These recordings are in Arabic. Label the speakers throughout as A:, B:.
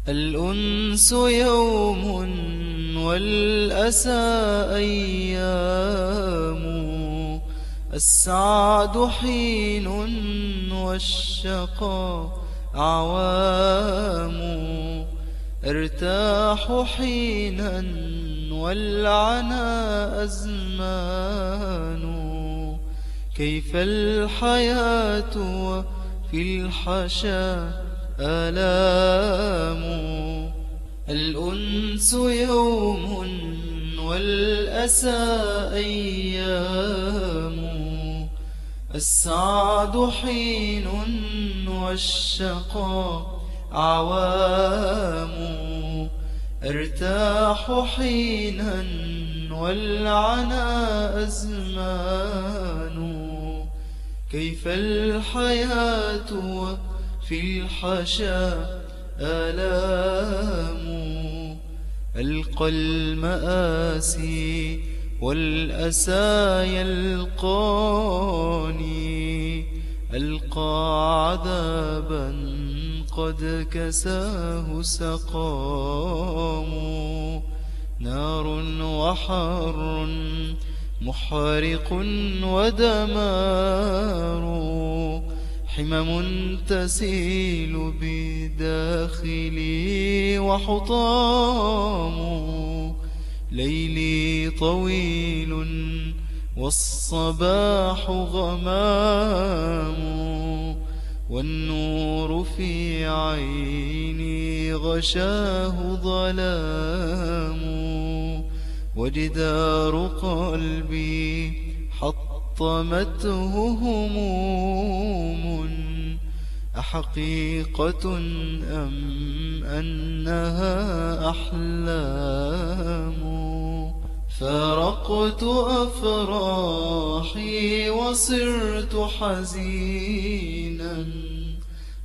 A: الأنس يوم والأسى أيام، السعد حين والشقاء أعوام، ارتاح حينا والعنا أزمان، كيف الحياة وفي الحشا آلام. الأنس يوم والأسى أيام، السعد حين والشقاء أعوام، ارتاح حينا والعنا أزمان، كيف الحياة في الحشا آلام. ألقى المآسي والأسى يلقاني، ألقى عذابا قد كساه سقام، نار وحر محرق ودمار، حمم تسيل بداخلي وحطام، ليلي طويل والصباح غمام، والنور في عيني غشاه ظلام، وجدار قلبي حطمته هموم، أحقيقة أم أنها أحلام. فارقت أفراحي وصرت حزينا،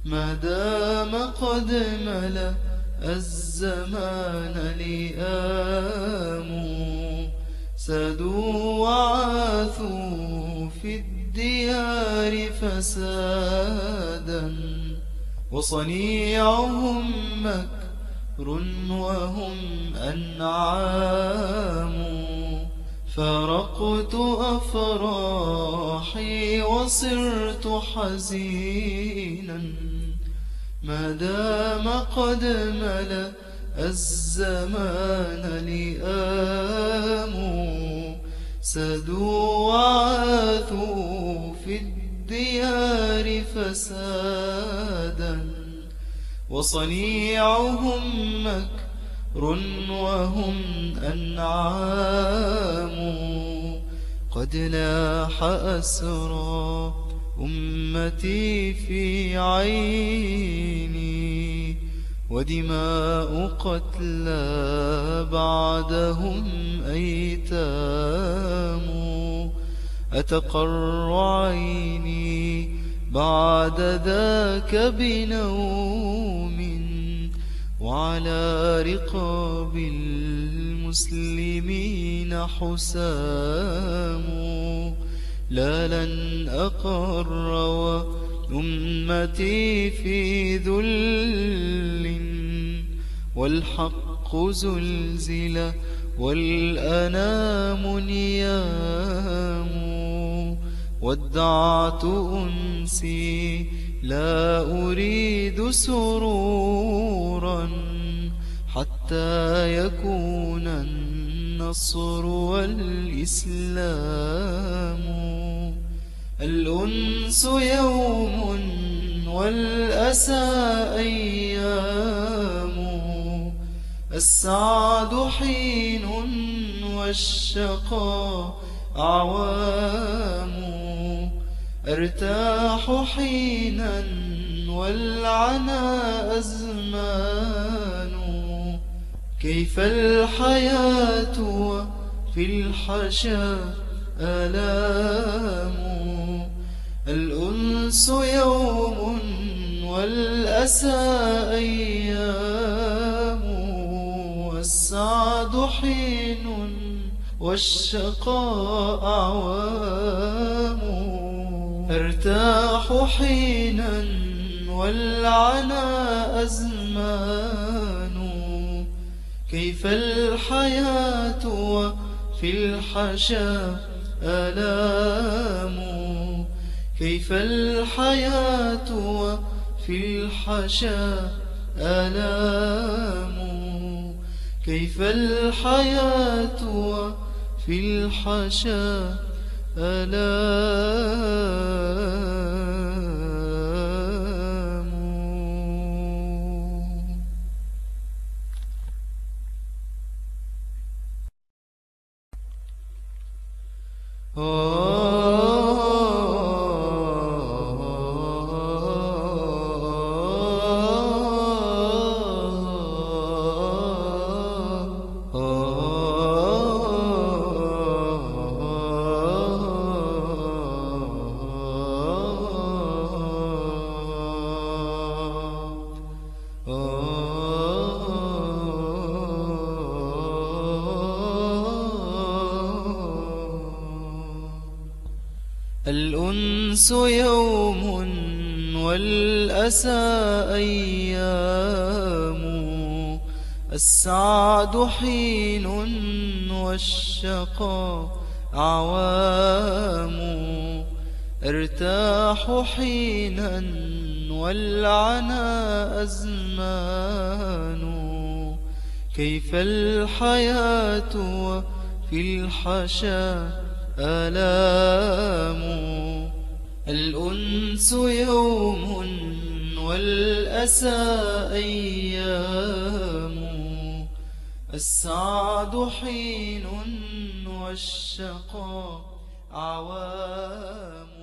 A: ما دام قد ملأ الزمان لئام، سادوا وعاثوا في الديار فسادا، وصنيعهم مكر وهم أنعام. فارقت أفراحي وصرت حزينا، ما دام قد ملأ الزمان لئام، سادوا وعاثوا في الديار فسادا، وصنيعهم مكر وهم أنعام. قد لاح أسرى أمتي في عيني، ودماء قتلى بعدهم أيتام، أتقر عيني بعد ذاك بنوم، وعلى رقاب المسلمين حسام. لا لن أقر وأمتي في ذل، والحق زلزل والأنام نيام. ودعت أنسي لا أريد سرورا، حتى يكون النصر والإسلام. الأنس يوم والأسى أيام، السعد حين والشقاء أعوام، ارتاح حينا والعنا أزمان. كيف الحياة وفي الحشا آلام. الأنس يوم والأسى أيام. والسعد حين والشقاء أعوام. أرتاح حينا والعنا أزمان. كيف الحياة وفي الحشا آلام. كيف الحياة وفي الحشا آلام. كيف الحياة وفي الحشا آلام. الأنس يوم والأسى أيام. السعد حين والشقاء أعوام. ارتاح حينا والعنا أزمان. كيف الحياة وفي الحشا آلام. الأنس يوم والأسى أيام. السعد حين والشقاء أعوام.